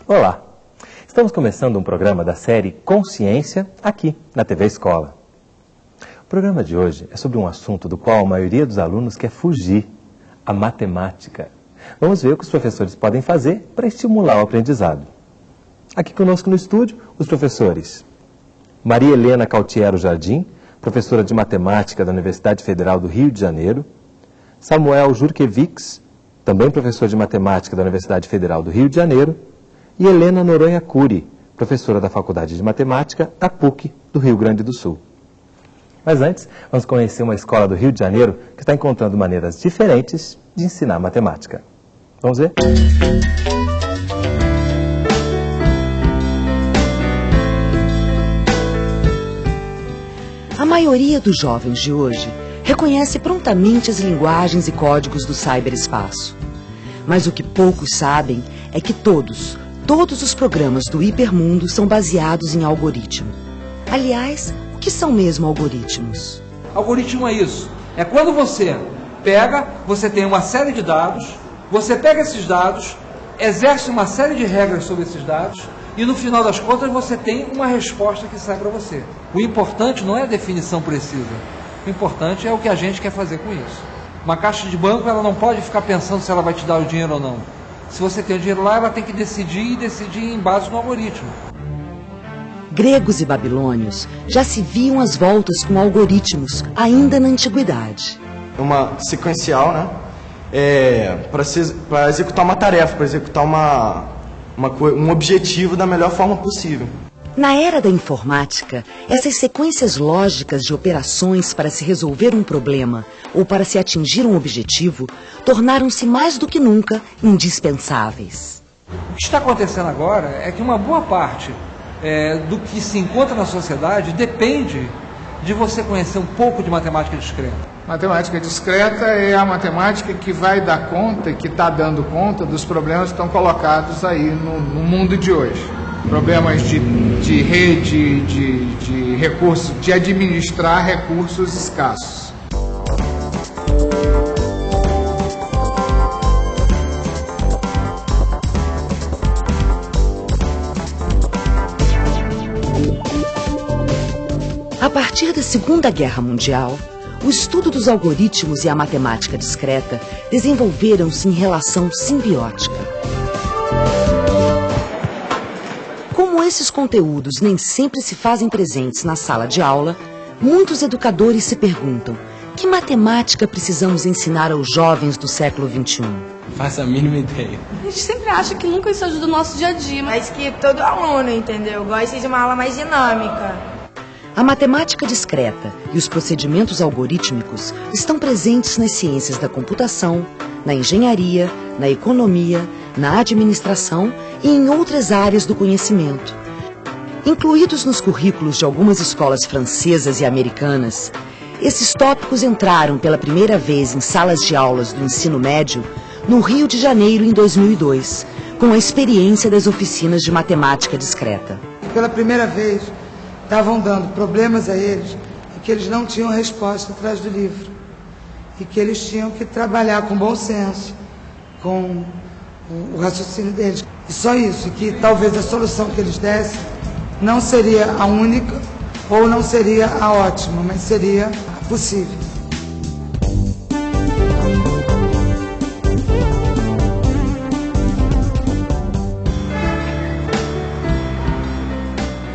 Olá, estamos começando um programa da série Consciência aqui na TV Escola. O programa de hoje é sobre um assunto do qual a maioria dos alunos quer fugir, a matemática. Vamos ver o que os professores podem fazer para estimular o aprendizado. Aqui conosco no estúdio, os professores Maria Helena Cautiero Jardim, professora de matemática da Universidade Federal do Rio de Janeiro, Samuel Jurkevics, também professor de matemática da Universidade Federal do Rio de Janeiro, e Helena Noronha Cury, professora da Faculdade de Matemática da PUC do Rio Grande do Sul. Mas antes, vamos conhecer uma escola do Rio de Janeiro que está encontrando maneiras diferentes de ensinar matemática. Vamos ver? A maioria dos jovens de hoje reconhece prontamente as linguagens e códigos do ciberespaço. Mas o que poucos sabem é que todos os programas do hipermundo são baseados em algoritmo. Aliás, o que são mesmo algoritmos? Algoritmo é isso. É quando você tem uma série de dados, você pega esses dados, exerce uma série de regras sobre esses dados e no final das contas você tem uma resposta que sai para você. O importante não é a definição precisa. O importante é o que a gente quer fazer com isso. Uma caixa de banco, ela não pode ficar pensando se ela vai te dar o dinheiro ou não. Se você tem o dinheiro lá, ela tem que decidir em base no algoritmo. Gregos e babilônios já se viam às voltas com algoritmos, ainda na antiguidade. Uma sequencial, né? Para executar uma tarefa, para executar um objetivo da melhor forma possível. Na era da informática, essas sequências lógicas de operações para se resolver um problema ou para se atingir um objetivo tornaram-se mais do que nunca indispensáveis. O que está acontecendo agora é que uma boa parte do que se encontra na sociedade depende de você conhecer um pouco de matemática discreta. Matemática discreta é a matemática que vai dar conta e que está dando conta dos problemas que estão colocados aí no mundo de hoje. Problemas de rede, de recursos, de administrar recursos escassos. A partir da Segunda Guerra Mundial, o estudo dos algoritmos e a matemática discreta desenvolveram-se em relação simbiótica. Como esses conteúdos nem sempre se fazem presentes na sala de aula, muitos educadores se perguntam: que matemática precisamos ensinar aos jovens do século XXI? Faço a mínima ideia. A gente sempre acha que nunca isso ajuda o nosso dia a dia, mas que todo aluno, entendeu, gosta de uma aula mais dinâmica. A matemática discreta e os procedimentos algorítmicos estão presentes nas ciências da computação, na engenharia, na economia, na administração e em outras áreas do conhecimento. Incluídos nos currículos de algumas escolas francesas e americanas, esses tópicos entraram pela primeira vez em salas de aulas do ensino médio no Rio de Janeiro em 2002, com a experiência das oficinas de matemática discreta. Pela primeira vez, estavam dando problemas a eles e que eles não tinham resposta atrás do livro. E que eles tinham que trabalhar com bom senso, com o raciocínio deles. E só isso, e que talvez a solução que eles dessem não seria a única ou não seria a ótima, mas seria a possível.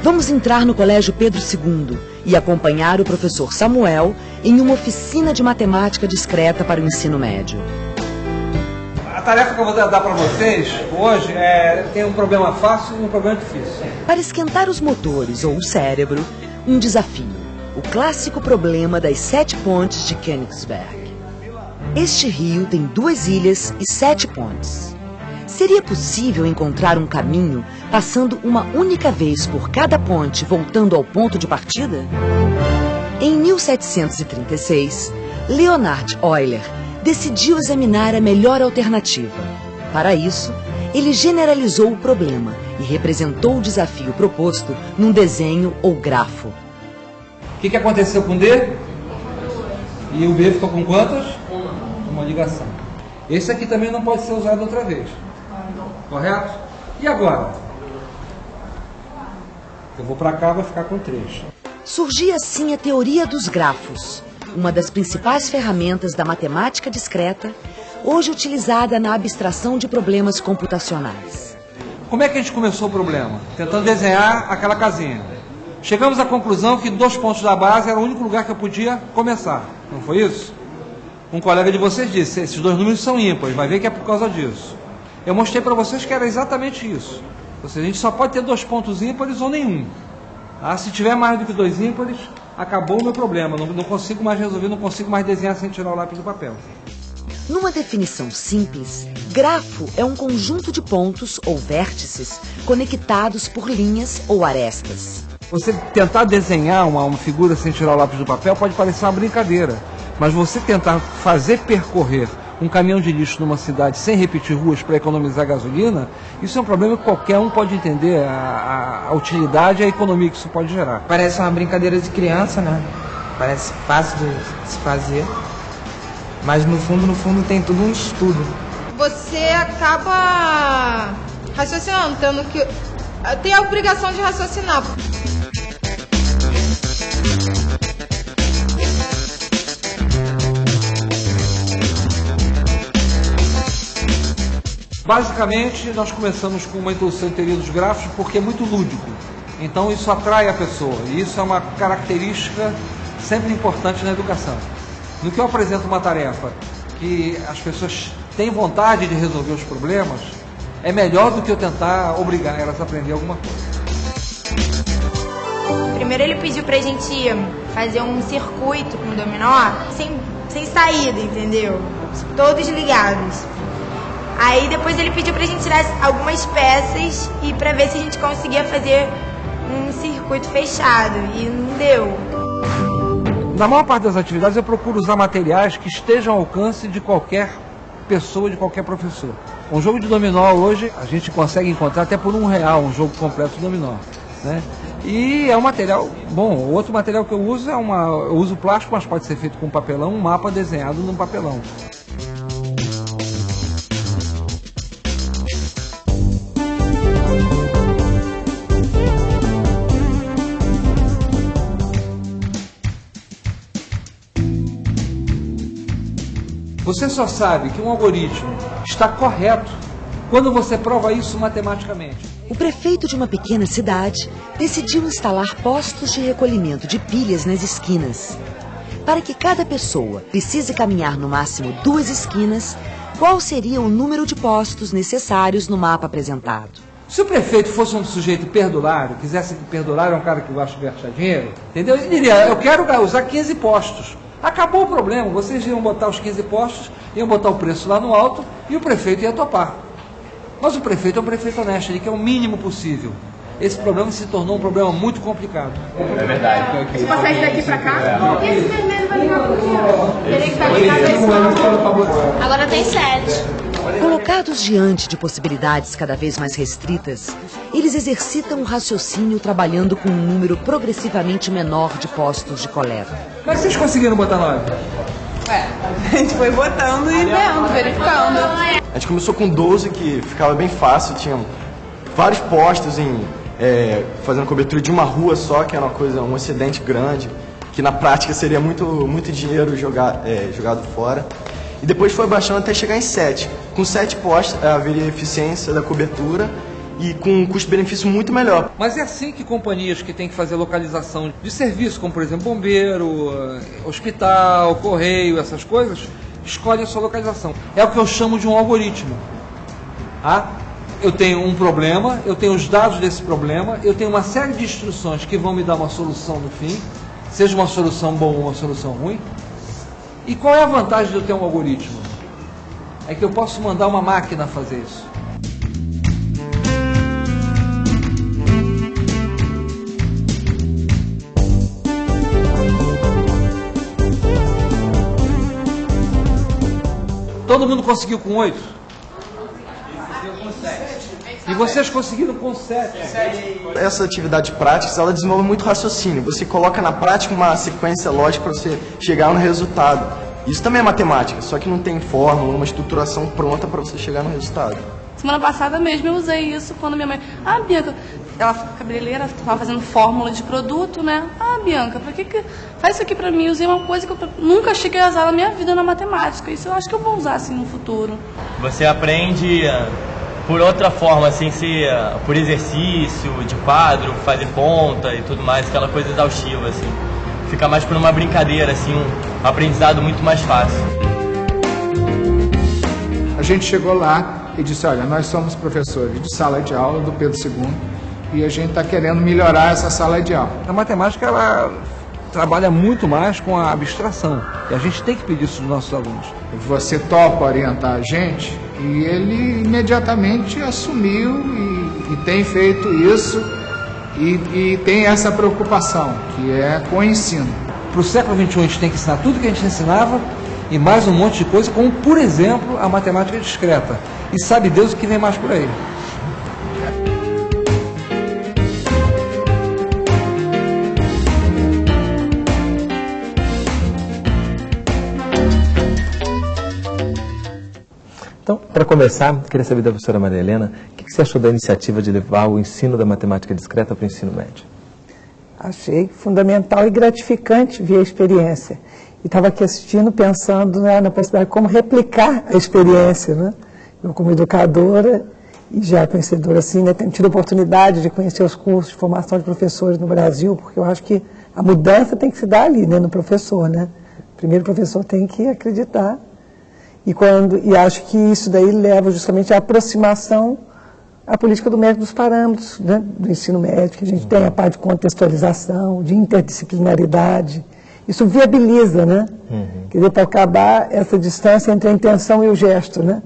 Vamos entrar no Colégio Pedro II e acompanhar o professor Samuel em uma oficina de matemática discreta para o ensino médio. A tarefa que eu vou dar para vocês hoje tem um problema fácil e um problema difícil. Para esquentar os motores ou o cérebro, um desafio. O clássico problema das 7 pontes de Königsberg. Este rio tem 2 ilhas e 7 pontes. Seria possível encontrar um caminho passando uma única vez por cada ponte, voltando ao ponto de partida? Em 1736, Leonhard Euler decidiu examinar a melhor alternativa. Para isso, ele generalizou o problema e representou o desafio proposto num desenho ou grafo. O que aconteceu com D? E o B ficou com quantas? Uma ligação. Esse aqui também não pode ser usado outra vez. Correto? E agora? Eu vou para cá, vai ficar com 3. Surgia assim a teoria dos grafos, uma das principais ferramentas da matemática discreta, hoje utilizada na abstração de problemas computacionais. Como é que a gente começou o problema? Tentando desenhar aquela casinha. Chegamos à conclusão que 2 pontos da base era o único lugar que eu podia começar. Não foi isso? Um colega de vocês disse, esses 2 números são ímpares, vai ver que é por causa disso. Eu mostrei para vocês que era exatamente isso. Ou seja, a gente só pode ter 2 pontos ímpares ou nenhum. Se tiver mais do que 2 ímpares, acabou o meu problema. Não consigo mais resolver, não consigo mais desenhar sem tirar o lápis do papel. Numa definição simples, grafo é um conjunto de pontos ou vértices conectados por linhas ou arestas. Você tentar desenhar uma figura sem tirar o lápis do papel pode parecer uma brincadeira, mas você tentar fazer percorrer um caminhão de lixo numa cidade sem repetir ruas para economizar gasolina, isso é um problema que qualquer um pode entender a utilidade e a economia que isso pode gerar. Parece uma brincadeira de criança, né? Parece fácil de se fazer. Mas no fundo tem tudo um estudo. Você acaba raciocinando, tem a obrigação de raciocinar. Basicamente, nós começamos com uma introdução em teoria dos grafos porque é muito lúdico. Então isso atrai a pessoa e isso é uma característica sempre importante na educação. No que eu apresento uma tarefa que as pessoas têm vontade de resolver os problemas, é melhor do que eu tentar obrigar elas a aprender alguma coisa. Primeiro ele pediu pra gente fazer um circuito com o dominó sem saída, entendeu? Todos ligados. Aí depois ele pediu pra gente tirar algumas peças e pra ver se a gente conseguia fazer um circuito fechado. E não deu. Na maior parte das atividades eu procuro usar materiais que estejam ao alcance de qualquer pessoa, de qualquer professor. Um jogo de dominó hoje a gente consegue encontrar até por R$1 um jogo completo de dominó, né? E é um material bom. O outro material que eu uso eu uso plástico, mas pode ser feito com papelão, um mapa desenhado num papelão. Você só sabe que um algoritmo está correto quando você prova isso matematicamente. O prefeito de uma pequena cidade decidiu instalar postos de recolhimento de pilhas nas esquinas. Para que cada pessoa precise caminhar no máximo 2 esquinas, qual seria o número de postos necessários no mapa apresentado? Se o prefeito fosse um sujeito perdulário, quisesse que perdulário é um cara que gosta de gastar dinheiro, entendeu? Ele diria, eu quero usar 15 postos. Acabou o problema, vocês iam botar os 15 postos, iam botar o preço lá no alto e o prefeito ia topar. Mas o prefeito é um prefeito honesto, ele quer o mínimo possível. Esse problema se tornou um problema muito complicado. É verdade. Se passar isso daqui pra cá, esse vermelho vai ligar pro outro. Teria que estar ligado. Agora tem 7. Colocados diante de possibilidades cada vez mais restritas, eles exercitam o raciocínio trabalhando com um número progressivamente menor de postos de coleta. Mas vocês conseguiram botar 9? A gente foi botando e vendo, verificando. A gente começou com 12, que ficava bem fácil, tinha vários postos fazendo cobertura de uma rua só, que era um excedente grande, que na prática seria muito dinheiro jogado fora. E depois foi baixando até chegar em 7. Com 7 postos haveria eficiência da cobertura e com um custo-benefício muito melhor. Mas é assim que companhias que têm que fazer localização de serviço, como por exemplo bombeiro, hospital, correio, essas coisas, escolhem a sua localização. É o que eu chamo de um algoritmo. Eu tenho um problema, eu tenho os dados desse problema, eu tenho uma série de instruções que vão me dar uma solução no fim, seja uma solução boa ou uma solução ruim. E qual é a vantagem de eu ter um algoritmo? É que eu posso mandar uma máquina fazer isso. Todo mundo conseguiu com 8? E vocês conseguiram com 7. Essa atividade prática, ela desenvolve muito raciocínio. Você coloca na prática uma sequência lógica para você chegar no resultado. Isso também é matemática, só que não tem fórmula, uma estruturação pronta para você chegar no resultado. Semana passada mesmo eu usei isso quando minha mãe... Ah, Bianca, ela cabeleireira, estava fazendo fórmula de produto, né? Ah, Bianca, por que faz isso aqui pra mim? Eu usei uma coisa que eu nunca cheguei a usar na minha vida na matemática. Isso eu acho que eu vou usar assim no futuro. Você aprende por outra forma, sem ser por exercício, de quadro, fazer conta e tudo mais, aquela coisa exaustiva, assim. Fica mais por uma brincadeira, assim, um aprendizado muito mais fácil. A gente chegou lá e disse, olha, nós somos professores de sala de aula do Pedro II e a gente está querendo melhorar essa sala de aula. A matemática, ela trabalha muito mais com a abstração. E a gente tem que pedir isso dos nossos alunos. Você topa orientar a gente? E ele imediatamente assumiu e tem feito isso e tem essa preocupação, que é com o ensino. Para o século XXI a gente tem que ensinar tudo que a gente ensinava e mais um monte de coisa, como por exemplo a matemática discreta. E sabe Deus o que vem mais por aí. Então, para começar, queria saber da professora Maria Helena, o que você achou da iniciativa de levar o ensino da matemática discreta para o ensino médio? Achei fundamental e gratificante ver a experiência. E estava aqui assistindo, pensando, né, na possibilidade de como replicar a experiência, né? Eu, como educadora e já conhecedora, assim, né, tenho tido a oportunidade de conhecer os cursos de formação de professores no Brasil, porque eu acho que a mudança tem que se dar ali, né, no professor, né? Primeiro o professor tem que acreditar. E acho que isso daí leva justamente à aproximação à política do método dos parâmetros, né, do ensino médio, que a gente tem a parte de contextualização, de interdisciplinaridade. Isso viabiliza, né? Quer dizer, para acabar essa distância entre a intenção e o gesto, né?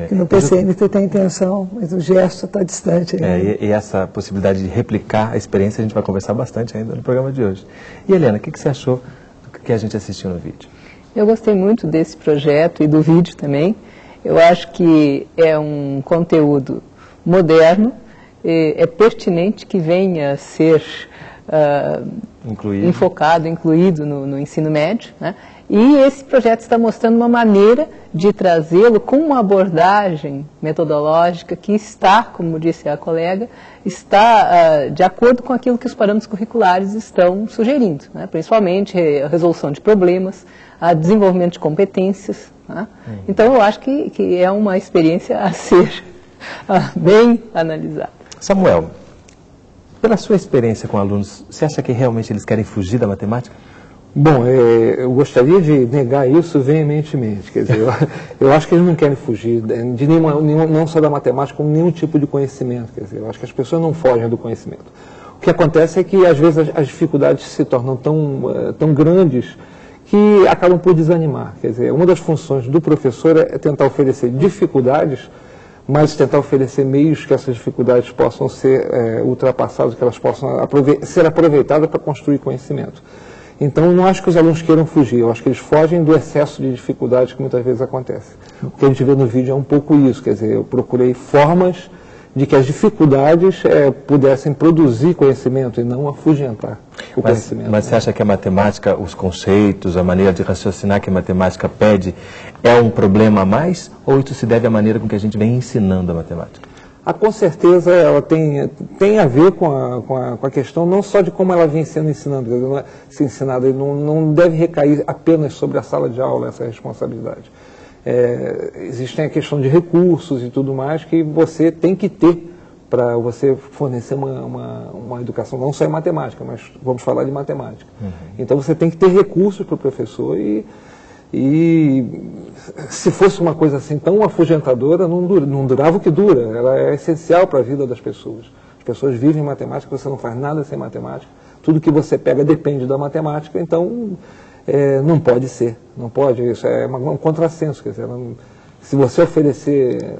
Que no PCM você tem a intenção, mas o gesto está distante. E essa possibilidade de replicar a experiência a gente vai conversar bastante ainda no programa de hoje. E Helena, o que você achou do que a gente assistiu no vídeo? Eu gostei muito desse projeto e do vídeo também. Eu acho que é um conteúdo moderno, é pertinente que venha a ser incluído no ensino médio, né? E esse projeto está mostrando uma maneira de trazê-lo com uma abordagem metodológica que está, como disse a colega, está de acordo com aquilo que os parâmetros curriculares estão sugerindo, né? Principalmente a resolução de problemas, a desenvolvimento de competências, né? Então eu acho que é uma experiência a ser bem analisada. Samuel, pela sua experiência com alunos, você acha que realmente eles querem fugir da matemática? Bom, eu gostaria de negar isso veementemente. Quer dizer, eu acho que eles não querem fugir de não só da matemática, como nenhum tipo de conhecimento. Quer dizer, eu acho que as pessoas não fogem do conhecimento. O que acontece é que, às vezes, as dificuldades se tornam tão grandes que acabam por desanimar. Quer dizer, uma das funções do professor é tentar oferecer dificuldades, mas tentar oferecer meios que essas dificuldades possam ser ultrapassadas, que elas possam ser aproveitadas para construir conhecimento. Então, eu não acho que os alunos queiram fugir, eu acho que eles fogem do excesso de dificuldades que muitas vezes acontece. O que a gente vê no vídeo é um pouco isso, quer dizer, eu procurei formas de que as dificuldades pudessem produzir conhecimento e não afugentar o conhecimento. Mas você acha que a matemática, os conceitos, a maneira de raciocinar que a matemática pede, é um problema a mais? Ou isso se deve à maneira com que a gente vem ensinando a matemática? Com certeza ela tem a ver com a questão não só de como ela vem sendo ensinando, não deve recair apenas sobre a sala de aula essa responsabilidade. Existem a questão de recursos e tudo mais que você tem que ter para você fornecer uma educação, não só em matemática, mas vamos falar de matemática. Então você tem que ter recursos para o professor e se fosse uma coisa assim tão afugentadora, não durava o que dura. Ela é essencial para a vida das pessoas. As pessoas vivem matemática, você não faz nada sem matemática. Tudo que você pega depende da matemática, então não pode ser. Não pode, isso é um contrassenso. Quer dizer, se você oferecer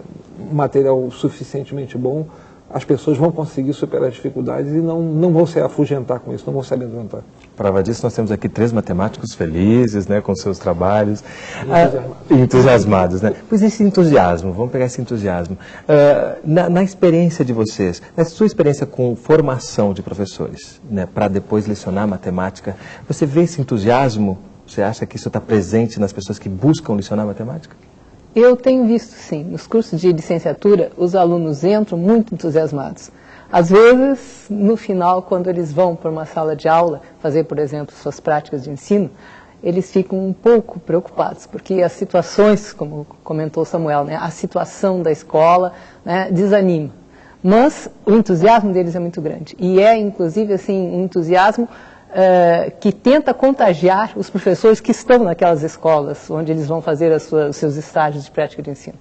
um material suficientemente bom, as pessoas vão conseguir superar as dificuldades e não vão se afugentar com isso, não vão se amedrontar. Prova disso, nós temos aqui 3 matemáticos felizes, né, com seus trabalhos, entusiasmados, né? Pois esse entusiasmo, vamos pegar esse entusiasmo. Na experiência de vocês, na sua experiência com formação de professores, né, para depois lecionar matemática, você vê esse entusiasmo? Você acha que isso está presente nas pessoas que buscam lecionar matemática? Eu tenho visto, sim. Nos cursos de licenciatura, os alunos entram muito entusiasmados. Às vezes, no final, quando eles vão para uma sala de aula, fazer, por exemplo, suas práticas de ensino, eles ficam um pouco preocupados, porque as situações, como comentou Samuel, né, a situação da escola, né, desanima. Mas o entusiasmo deles é muito grande. E é, inclusive, assim, um entusiasmo que tenta contagiar os professores que estão naquelas escolas, onde eles vão fazer os seus estágios de prática de ensino.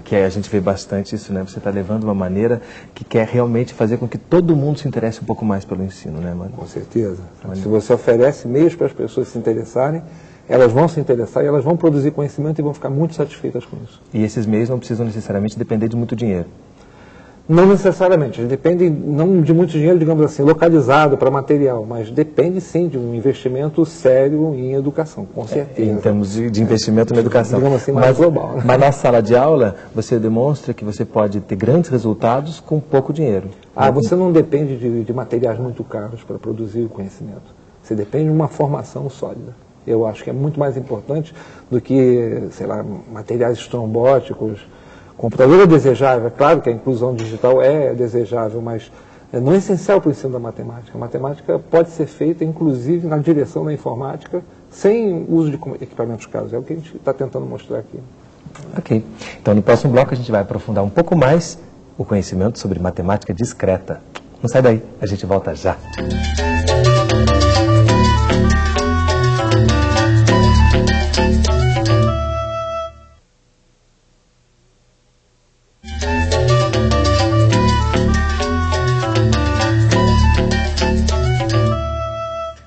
Que a gente vê bastante isso, né? Você está levando uma maneira que quer realmente fazer com que todo mundo se interesse um pouco mais pelo ensino, né, mano? Com certeza. Se você oferece meios para as pessoas se interessarem, elas vão se interessar e elas vão produzir conhecimento e vão ficar muito satisfeitas com isso. E esses meios não precisam necessariamente depender de muito dinheiro. Não necessariamente, eles dependem não de muito dinheiro, digamos assim, localizado para material, mas depende sim de um investimento sério em educação, com certeza. Em termos de investimento na educação. Digamos assim, mais global. Mas na sala de aula, você demonstra que você pode ter grandes resultados com pouco dinheiro. Você não depende de materiais muito caros para produzir o conhecimento. Você depende de uma formação sólida. Eu acho que é muito mais importante do que, sei lá, materiais estrombóticos. Computador é desejável, é claro que a inclusão digital é desejável, mas não é essencial para o ensino da matemática. A matemática pode ser feita, inclusive, na direção da informática, sem uso de equipamentos caros. É o que a gente está tentando mostrar aqui. Ok. Então, no próximo bloco, a gente vai aprofundar um pouco mais o conhecimento sobre matemática discreta. Não sai daí, a gente volta já.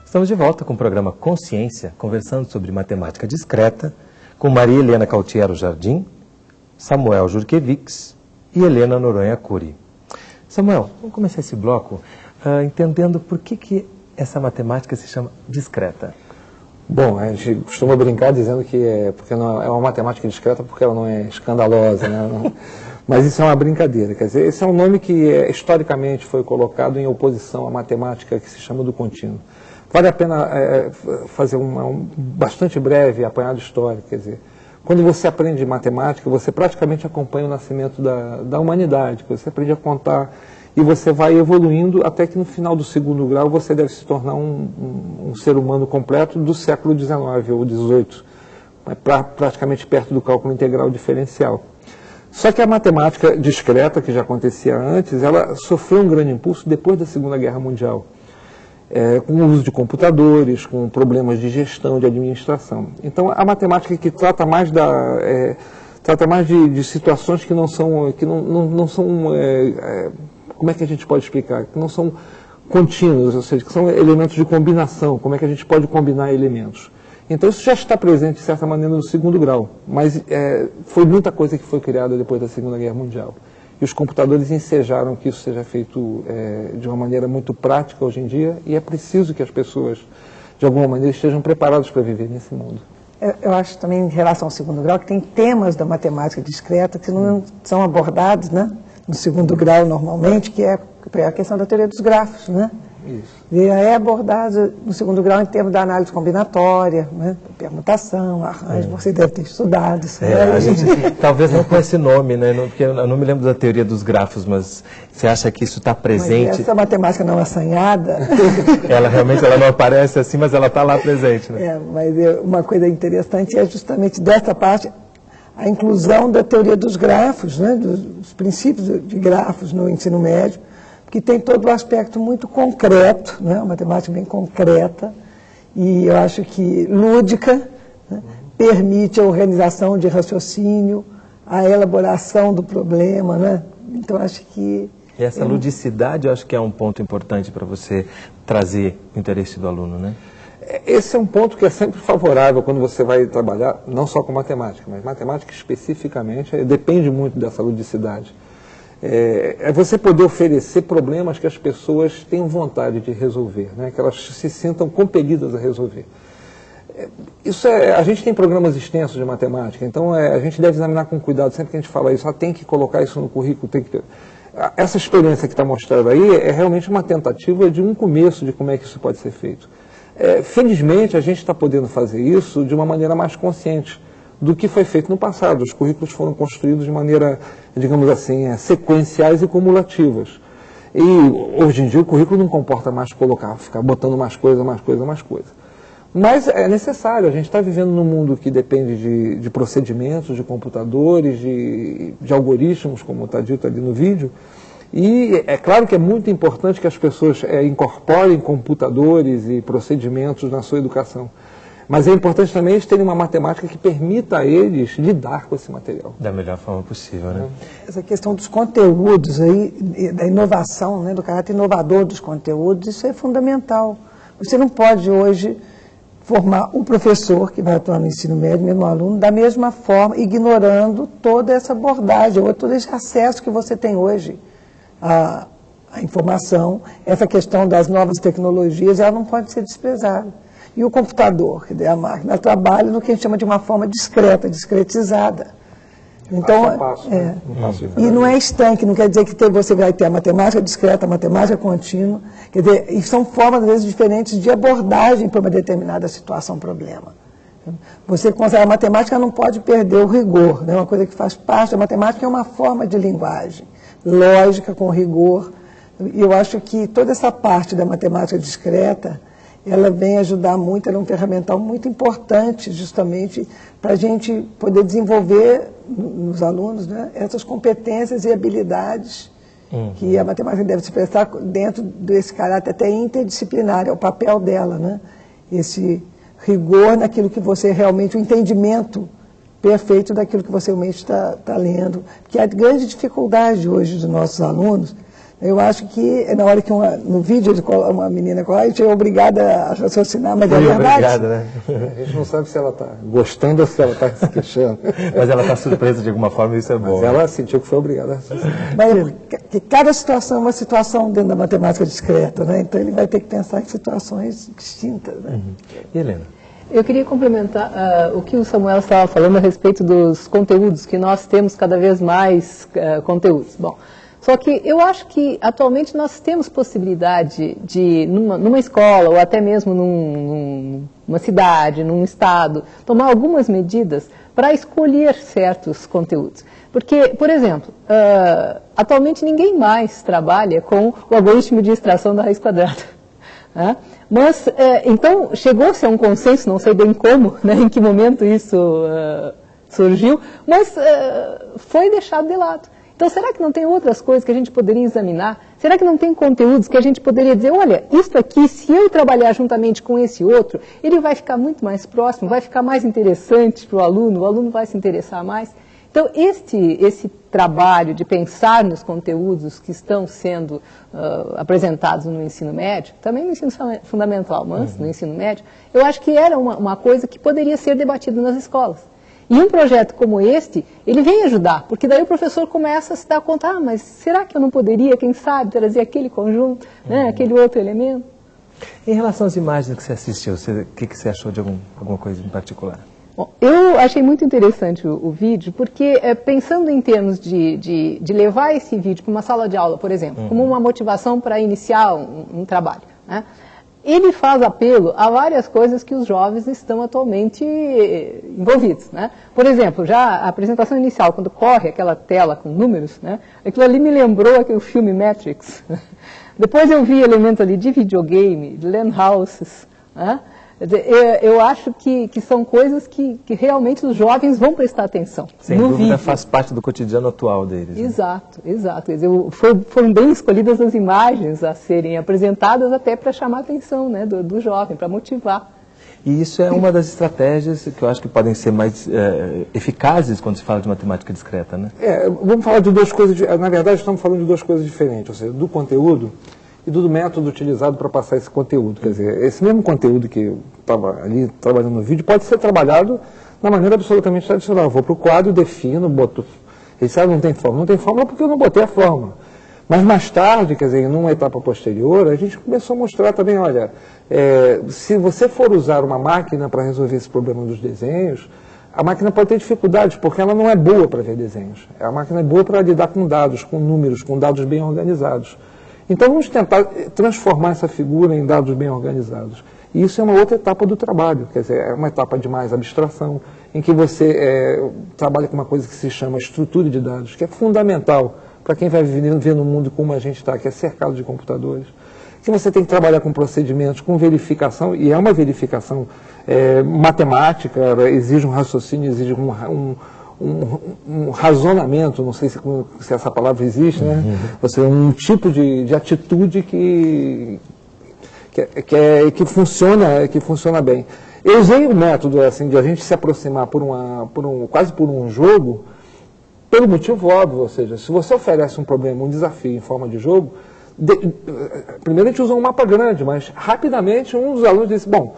Estamos de volta com o programa Consciência, conversando sobre matemática discreta, com Maria Helena Cautiero Jardim, Samuel Jurkevics e Helena Noronha Cury. Samuel, vamos começar esse bloco entendendo por que essa matemática se chama discreta. Bom, a gente costuma brincar dizendo que porque não é uma matemática discreta porque ela não é escandalosa, né? Mas isso é uma brincadeira, quer dizer, esse é um nome que historicamente foi colocado em oposição à matemática que se chama do contínuo. Vale a pena fazer um bastante breve apanhado histórico, quer dizer, quando você aprende matemática, você praticamente acompanha o nascimento da humanidade, você aprende a contar e você vai evoluindo até que no final do segundo grau você deve se tornar um ser humano completo do século XIX ou XVIII, praticamente perto do cálculo integral diferencial. Só que a matemática discreta, que já acontecia antes, ela sofreu um grande impulso depois da Segunda Guerra Mundial. Com o uso de computadores, com problemas de gestão, de administração. Então, a matemática que trata mais de situações que não são, como é que a gente pode explicar? Que não são contínuos, ou seja, que são elementos de combinação, como é que a gente pode combinar elementos. Então, isso já está presente, de certa maneira, no segundo grau, mas foi muita coisa que foi criada depois da Segunda Guerra Mundial. E os computadores ensejaram que isso seja feito de uma maneira muito prática hoje em dia, e é preciso que as pessoas, de alguma maneira, estejam preparadas para viver nesse mundo. Eu acho também, em relação ao segundo grau, que tem temas da matemática discreta que não são abordados, né, no segundo grau normalmente, que é a questão da teoria dos grafos, né? Isso. E é abordado no segundo grau em termos da análise combinatória, né? Permutação, arranjo, você deve ter estudado isso. A gente talvez não com esse nome, né? Porque eu não me lembro da teoria dos grafos, mas você acha que isso está presente? Mas essa matemática não assanhada... Ela realmente não aparece assim, mas ela está lá presente, né? Mas uma coisa interessante é justamente dessa parte, a inclusão da teoria dos grafos, né? Dos princípios de grafos no ensino médio, que tem todo o aspecto muito concreto, né? Uma matemática bem concreta, e eu acho que lúdica, né? Permite a organização de raciocínio, a elaboração do problema, né? Então, acho que... E essa ludicidade, eu acho que é um ponto importante para você trazer o interesse do aluno, né? Esse é um ponto que é sempre favorável quando você vai trabalhar, não só com matemática, mas matemática especificamente, depende muito dessa ludicidade. é você poder oferecer problemas que as pessoas tenham vontade de resolver, né? Que elas se sintam compelidas a resolver. A gente tem programas extensos de matemática, então a gente deve examinar com cuidado, sempre que a gente fala isso, tem que colocar isso no currículo, essa experiência que está mostrada aí é realmente uma tentativa de um começo de como é que isso pode ser feito. Felizmente, a gente está podendo fazer isso de uma maneira mais consciente do que foi feito no passado. Os currículos foram construídos de maneira, digamos assim, sequenciais e cumulativas. E hoje em dia o currículo não comporta mais ficar botando mais coisa. Mas é necessário, a gente está vivendo num mundo que depende de procedimentos, de computadores, de algoritmos, como está dito ali no vídeo, e é claro que é muito importante que as pessoas incorporem computadores e procedimentos na sua educação. Mas é importante também eles terem uma matemática que permita a eles lidar com esse material. Da melhor forma possível, né? Essa questão dos conteúdos aí, da inovação, né, do caráter inovador dos conteúdos, isso é fundamental. Você não pode hoje formar um professor que vai atuar no ensino médio, mesmo aluno, da mesma forma, ignorando toda essa abordagem, ou todo esse acesso que você tem hoje à informação. Essa questão das novas tecnologias, ela não pode ser desprezada. E o computador, quer dizer, a máquina trabalha no que a gente chama de uma forma discreta, discretizada. Então, e não é estanque, não quer dizer que você vai ter a matemática discreta, a matemática contínua, quer dizer, e são formas, às vezes, diferentes de abordagem para uma determinada situação, problema. Você considera a matemática não pode perder o rigor, né? Uma coisa que faz parte da matemática é uma forma de linguagem, lógica com rigor, e eu acho que toda essa parte da matemática discreta, ela vem ajudar muito, ela é um ferramental muito importante, justamente, para a gente poder desenvolver nos alunos, né, essas competências e habilidades que a matemática deve se prestar dentro desse caráter até interdisciplinar, é o papel dela, né? Esse rigor naquilo que você realmente, o entendimento perfeito daquilo que você realmente está lendo, que é a grande dificuldade hoje dos nossos alunos. Eu acho que na hora que no vídeo uma menina é obrigada a raciocinar, mas é verdade. Obrigada, né? A gente não sabe se ela está gostando ou se ela está se queixando. Mas ela está surpresa de alguma forma, isso é bom. Mas ela sentiu que foi obrigada a raciocinar. Mas que cada situação é uma situação dentro da matemática discreta, né? Então ele vai ter que pensar em situações distintas, né? E Helena? Eu queria complementar o que o Samuel estava falando a respeito dos conteúdos, que nós temos cada vez mais conteúdos. Bom, só que eu acho que atualmente nós temos possibilidade de, numa escola ou até mesmo numa cidade, num estado, tomar algumas medidas para escolher certos conteúdos. Porque, por exemplo, atualmente ninguém mais trabalha com o algoritmo de extração da raiz quadrada. Né? Mas, então, chegou-se a um consenso, não sei bem como, né, em que momento isso surgiu, mas foi deixado de lado. Então, será que não tem outras coisas que a gente poderia examinar? Será que não tem conteúdos que a gente poderia dizer, olha, isso aqui, se eu trabalhar juntamente com esse outro, ele vai ficar muito mais próximo, vai ficar mais interessante para o aluno vai se interessar mais. Então, esse trabalho de pensar nos conteúdos que estão sendo apresentados no ensino médio, também no ensino fundamental, mas no ensino médio, eu acho que era uma coisa que poderia ser debatida nas escolas. E um projeto como este, ele vem ajudar, porque daí o professor começa a se dar conta, mas será que eu não poderia, quem sabe, trazer aquele conjunto, né, aquele outro elemento? Em relação às imagens que você assistiu, o que você achou de alguma coisa em particular? Bom, eu achei muito interessante o vídeo, porque pensando em termos de levar esse vídeo para uma sala de aula, por exemplo, como uma motivação para iniciar um trabalho, né? Ele faz apelo a várias coisas que os jovens estão atualmente envolvidos, né? Por exemplo, já a apresentação inicial, quando corre aquela tela com números, né? Aquilo ali me lembrou aquele filme Matrix. Depois eu vi elementos ali de videogame, de lan houses, né? Eu acho que são coisas que realmente os jovens vão prestar atenção. Sem dúvida faz parte do cotidiano atual deles. Exato, né? Exato. Quer dizer, foram bem escolhidas as imagens a serem apresentadas até para chamar a atenção, né, do jovem, para motivar. E isso é uma das estratégias que eu acho que podem ser mais eficazes quando se fala de matemática discreta, né? Vamos falar de duas coisas, na verdade estamos falando de duas coisas diferentes, ou seja, do conteúdo e do método utilizado para passar esse conteúdo. Quer dizer, esse mesmo conteúdo que eu estava ali trabalhando no vídeo pode ser trabalhado da maneira absolutamente tradicional. Eu vou para o quadro, defino, boto Ele disse, não tem fórmula. Não tem fórmula porque eu não botei a fórmula. Mas mais tarde, quer dizer, numa etapa posterior, a gente começou a mostrar também, olha, se você for usar uma máquina para resolver esse problema dos desenhos, a máquina pode ter dificuldades, porque ela não é boa para ver desenhos. A máquina é boa para lidar com dados, com números, com dados bem organizados. Então vamos tentar transformar essa figura em dados bem organizados. E isso é uma outra etapa do trabalho, quer dizer, é uma etapa de mais abstração, em que você trabalha com uma coisa que se chama estrutura de dados, que é fundamental para quem vai viver no mundo como a gente está, que é cercado de computadores, que você tem que trabalhar com procedimentos, com verificação, e é uma verificação matemática, exige um raciocínio, exige um razonamento, não sei se essa palavra existe, né? Ou seja, um tipo de atitude que funciona bem. Eu usei o método assim, de a gente se aproximar quase por um jogo, pelo motivo óbvio, ou seja, se você oferece um problema, um desafio em forma de jogo, primeiro a gente usa um mapa grande, mas rapidamente um dos alunos disse, bom,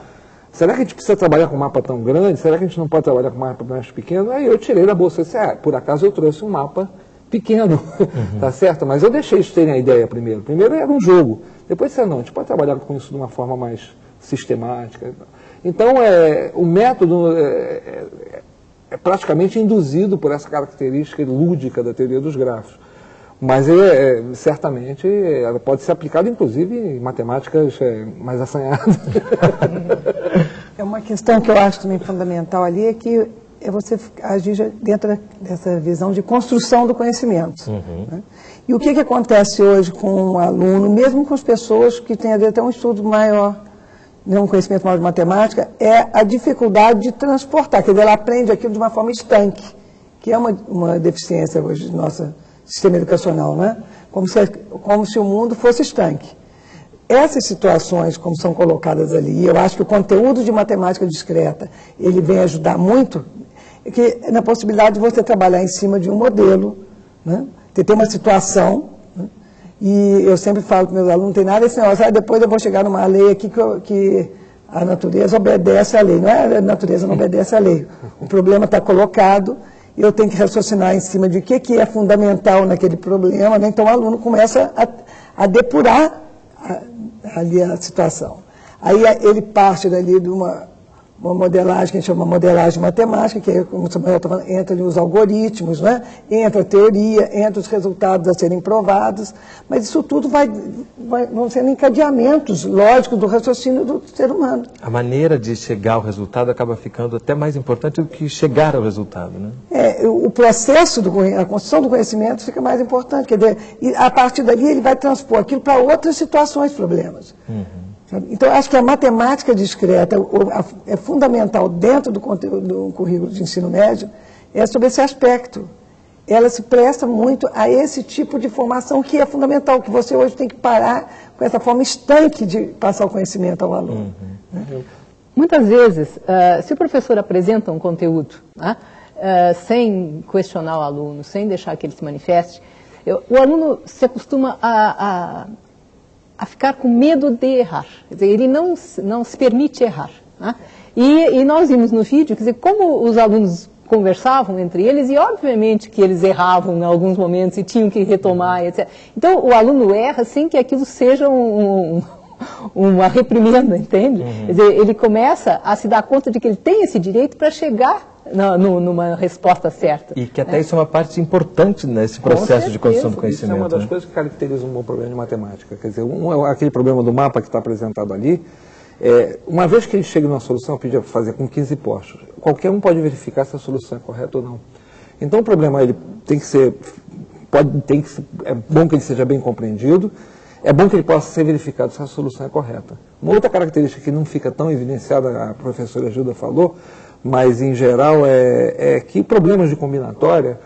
será que a gente precisa trabalhar com um mapa tão grande? Será que a gente não pode trabalhar com um mapa mais pequeno? Aí eu tirei da bolsa e disse, por acaso eu trouxe um mapa pequeno, tá certo? Mas eu deixei eles terem a ideia primeiro. Primeiro era um jogo, depois disse, não, a gente pode trabalhar com isso de uma forma mais sistemática. Então, o método é praticamente induzido por essa característica lúdica da teoria dos grafos. Mas, certamente, ela pode ser aplicada, inclusive, em matemáticas mais assanhadas. É uma questão que eu acho também fundamental ali, é que você agir dentro dessa visão de construção do conhecimento. Né? E o que acontece hoje com um aluno, mesmo com as pessoas que têm até um estudo maior, um conhecimento maior de matemática, é a dificuldade de transportar. Quer dizer, ela aprende aquilo de uma forma estanque, que é uma deficiência hoje do nosso sistema educacional, né? Como se o mundo fosse estanque. Essas situações, como são colocadas ali, eu acho que o conteúdo de matemática discreta, ele vem ajudar muito, na possibilidade de você trabalhar em cima de um modelo, né? Você tem uma situação, né? E eu sempre falo para meus alunos, não tem nada desse negócio, depois eu vou chegar numa lei aqui que a natureza obedece à lei. Não é a natureza não obedece à lei. O problema está colocado e eu tenho que raciocinar em cima de o que é fundamental naquele problema, né? Então o aluno começa a depurar ali a situação. Aí ele parte dali de uma modelagem, que a gente chama de modelagem matemática, que é, como o Samuel está falando, entra ali os algoritmos, né? Entra a teoria, entra os resultados a serem provados, mas isso tudo vão sendo encadeamentos lógicos do raciocínio do ser humano. A maneira de chegar ao resultado acaba ficando até mais importante do que chegar ao resultado, né? O processo, a construção do conhecimento fica mais importante, quer dizer, e a partir dali ele vai transpor aquilo para outras situações, problemas. Então, acho que a matemática discreta é fundamental dentro do conteúdo do currículo de ensino médio, sobre esse aspecto. Ela se presta muito a esse tipo de formação que é fundamental, que você hoje tem que parar com essa forma estanque de passar o conhecimento ao aluno. Né? Muitas vezes, se o professor apresenta um conteúdo, sem questionar o aluno, sem deixar que ele se manifeste, o aluno se acostuma a ficar com medo de errar. Quer dizer, ele não se permite errar. Né? E nós vimos no vídeo, quer dizer, como os alunos conversavam entre eles, e obviamente que eles erravam em alguns momentos e tinham que retomar, etc. Então, o aluno erra sem que aquilo seja uma reprimenda, entende? Quer dizer, ele começa a se dar conta de que ele tem esse direito para chegar numa resposta certa. E que até isso é uma parte importante nesse processo de construção do conhecimento. Isso é uma das coisas que caracteriza um bom problema de matemática. Quer dizer, aquele problema do mapa que está apresentado ali, uma vez que ele chega numa solução, eu pedi para fazer com 15 postos. Qualquer um pode verificar se a solução é correta ou não. Então o problema ele tem que ser, é bom que ele seja bem compreendido, é bom que ele possa ser verificado se a solução é correta. Uma outra característica que não fica tão evidenciada, a professora Gilda falou, mas em geral é que problemas de combinatória,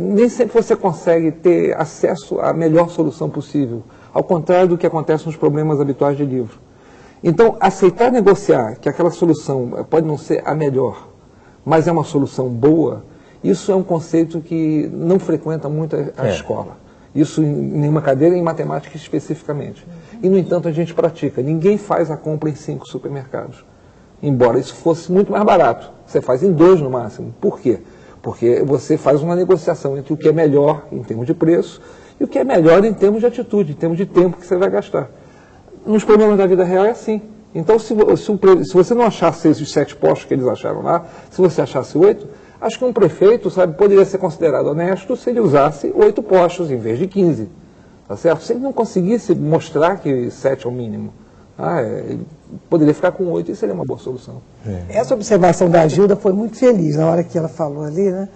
nem sempre você consegue ter acesso à melhor solução possível, ao contrário do que acontece nos problemas habituais de livro. Então, aceitar negociar que aquela solução pode não ser a melhor, mas é uma solução boa, isso é um conceito que não frequenta muito a escola. Isso em nenhuma cadeira, em matemática especificamente. E, no entanto, a gente pratica. Ninguém faz a compra em 5 supermercados. Embora isso fosse muito mais barato. Você faz em 2 no máximo. Por quê? porque você faz uma negociação entre o que é melhor em termos de preço e o que é melhor em termos de atitude, em termos de tempo que você vai gastar. Nos problemas da vida real é assim. Então, se você não achasse esses 7 postos que eles acharam lá, se você achasse 8, acho que um prefeito, sabe, poderia ser considerado honesto se ele usasse 8 postos em vez de 15. Tá certo? Se ele não conseguisse mostrar que 7 é o mínimo, ele poderia ficar com 8 e seria uma boa solução. Essa observação da Gilda foi muito feliz na hora que ela falou ali, né?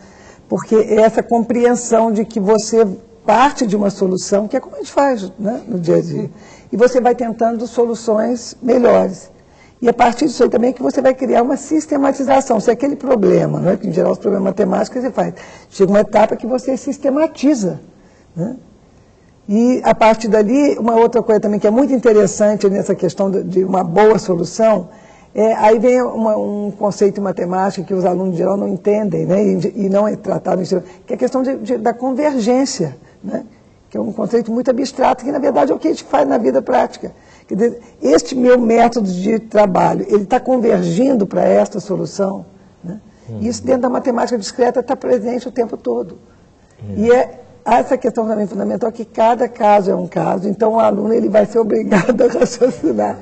Porque é essa compreensão de que você parte de uma solução, que é como a gente faz, né, no dia a dia, e você vai tentando soluções melhores. E a partir disso aí também é que você vai criar uma sistematização. Se é aquele problema, não é? Que em geral os problemas matemáticos você faz. Chega uma etapa que você sistematiza, né? E a partir dali, uma outra coisa também que é muito interessante nessa questão de uma boa solução, aí vem um conceito matemático que os alunos em geral não entendem, né? E não é tratado, que é a questão da convergência, né? Que é um conceito muito abstrato, que na verdade é o que a gente faz na vida prática. Quer dizer, este meu método de trabalho, ele está convergindo para esta solução, né? Isso dentro da matemática discreta está presente o tempo todo. E essa questão também fundamental, que cada caso é um caso, então o aluno ele vai ser obrigado a raciocinar.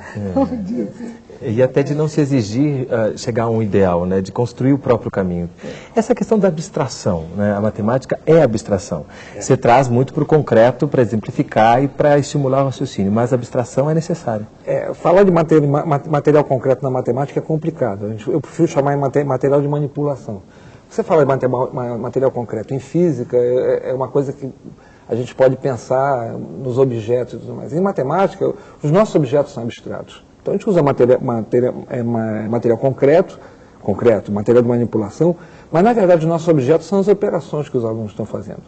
E até de não se exigir chegar a um ideal, né, de construir o próprio caminho. Essa questão da abstração, né, a matemática é abstração. Você traz muito para o concreto para exemplificar e para estimular o raciocínio, mas a abstração é necessária. Falar de material concreto na matemática é complicado. Eu prefiro chamar de material de manipulação. Você fala de material concreto em física, é uma coisa que a gente pode pensar nos objetos e tudo mais. Em matemática, os nossos objetos são abstratos. Então a gente usa material concreto, material de manipulação, mas na verdade os nossos objetos são as operações que os alunos estão fazendo.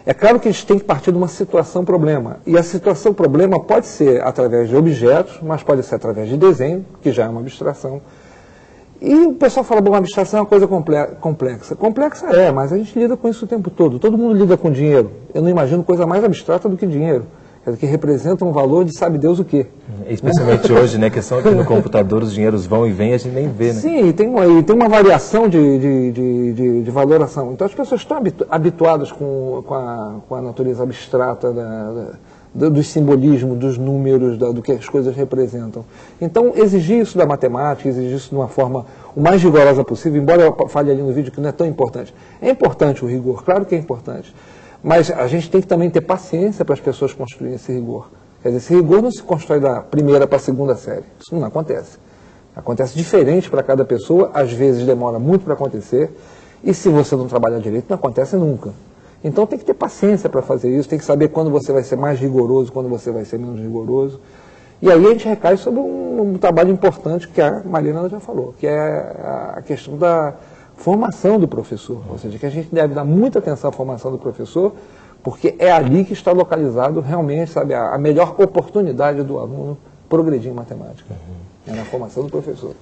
É claro que a gente tem que partir de uma situação-problema, e a situação-problema pode ser através de objetos, mas pode ser através de desenho, que já é uma abstração. E o pessoal fala, bom, a abstração é uma coisa complexa. Complexa mas a gente lida com isso o tempo todo. Todo mundo lida com dinheiro. Eu não imagino coisa mais abstrata do que dinheiro, que representa um valor de sabe Deus o quê. Especialmente hoje, né, que são aqui no computador, os dinheiros vão e vêm e a gente nem vê, né? Sim, e tem uma variação de valoração. Então as pessoas estão habituadas com a natureza abstrata dos simbolismos, dos números, do que as coisas representam. Então, exigir isso da matemática, exigir isso de uma forma o mais rigorosa possível, embora eu fale ali no vídeo que não é tão importante. É importante o rigor, claro que é importante. Mas a gente tem que também ter paciência para as pessoas construírem esse rigor. Quer dizer, esse rigor não se constrói da primeira para a segunda série. Isso não acontece. Acontece diferente para cada pessoa, às vezes demora muito para acontecer, e se você não trabalhar direito, não acontece nunca. Então tem que ter paciência para fazer isso, tem que saber quando você vai ser mais rigoroso, quando você vai ser menos rigoroso. E aí a gente recai sobre um trabalho importante que a Mariana já falou, que é a questão da formação do professor. Ou seja, que a gente deve dar muita atenção à formação do professor, porque é ali que está localizado realmente, sabe, a melhor oportunidade do aluno progredir em matemática. É na formação do professor.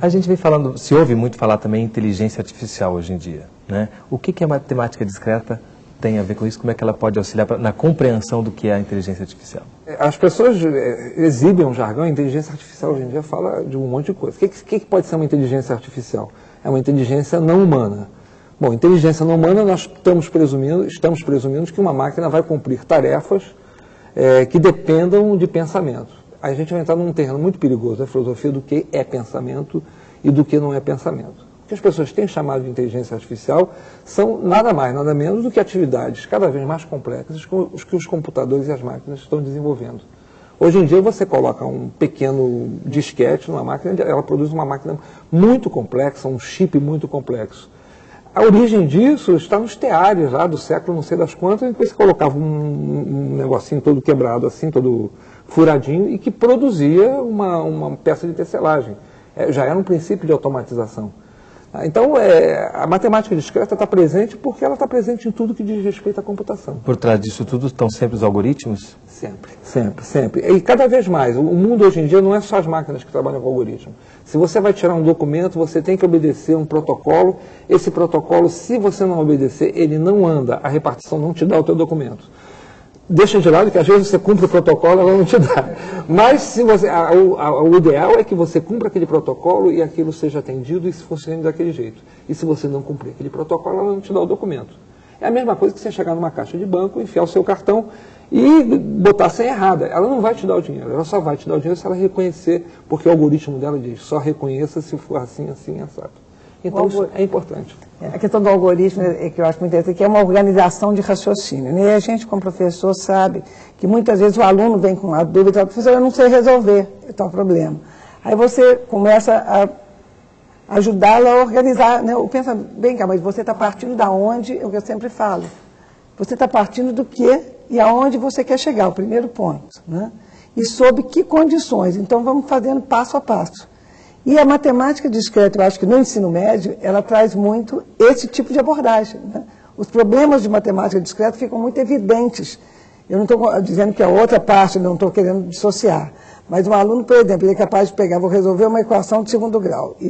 A gente vem falando, se ouve muito falar também em inteligência artificial hoje em dia, né? O que a matemática discreta tem a ver com isso? Como é que ela pode auxiliar na compreensão do que é a inteligência artificial? As pessoas exibem um jargão, a inteligência artificial hoje em dia fala de um monte de coisa. O que pode ser uma inteligência artificial? É uma inteligência não humana. Bom, inteligência não humana, nós estamos presumindo que uma máquina vai cumprir tarefas que dependam de pensamento. Aí a gente vai entrar num terreno muito perigoso, a filosofia do que é pensamento e do que não é pensamento. O que as pessoas têm chamado de inteligência artificial são nada mais, nada menos do que atividades cada vez mais complexas que os computadores e as máquinas estão desenvolvendo. Hoje em dia você coloca um pequeno disquete numa máquina, ela produz uma máquina muito complexa, um chip muito complexo. A origem disso está nos teares lá do século não sei das quantas, e depois você colocava um negocinho todo quebrado assim, todo furadinho, e que produzia uma peça de tecelagem. Já era um princípio de automatização. Então, a matemática discreta está presente porque ela está presente em tudo que diz respeito à computação. Por trás disso tudo estão sempre os algoritmos? Sempre. E cada vez mais. O mundo hoje em dia não é só as máquinas que trabalham com algoritmo. Se você vai tirar um documento, você tem que obedecer um protocolo. Esse protocolo, se você não obedecer, ele não anda. A repartição não te dá o teu documento. deixa de lado que às vezes você cumpre o protocolo, ela não te dá. Mas se você, o ideal é que você cumpra aquele protocolo e aquilo seja atendido e se funcione daquele jeito. E se você não cumprir aquele protocolo, ela não te dá o documento. É a mesma coisa que você chegar numa caixa de banco, enfiar o seu cartão e botar a senha errada. Ela não vai te dar o dinheiro, ela só vai te dar o dinheiro se ela reconhecer, porque o algoritmo dela diz, só reconheça se for assim, assim, assado. Então isso é importante. A questão do algoritmo é que eu acho muito interessante, que é uma organização de raciocínio. Né? E a gente, como professor, sabe que muitas vezes o aluno vem com uma dúvida e fala, professor, eu não sei resolver tal problema. Aí você começa a ajudá-lo a organizar. Né? Pensa, bem cá, mas você está partindo da onde, é o que eu sempre falo. Você está partindo do quê e aonde você quer chegar, o primeiro ponto. Né? E sob que condições. Então, vamos fazendo passo a passo. E a matemática discreta, eu acho que no ensino médio, ela traz muito esse tipo de abordagem. Né? Os problemas de matemática discreta ficam muito evidentes. Eu não estou dizendo que a outra parte, não estou querendo dissociar. Mas um aluno, por exemplo, ele é capaz de pegar, vou resolver uma equação de segundo grau, e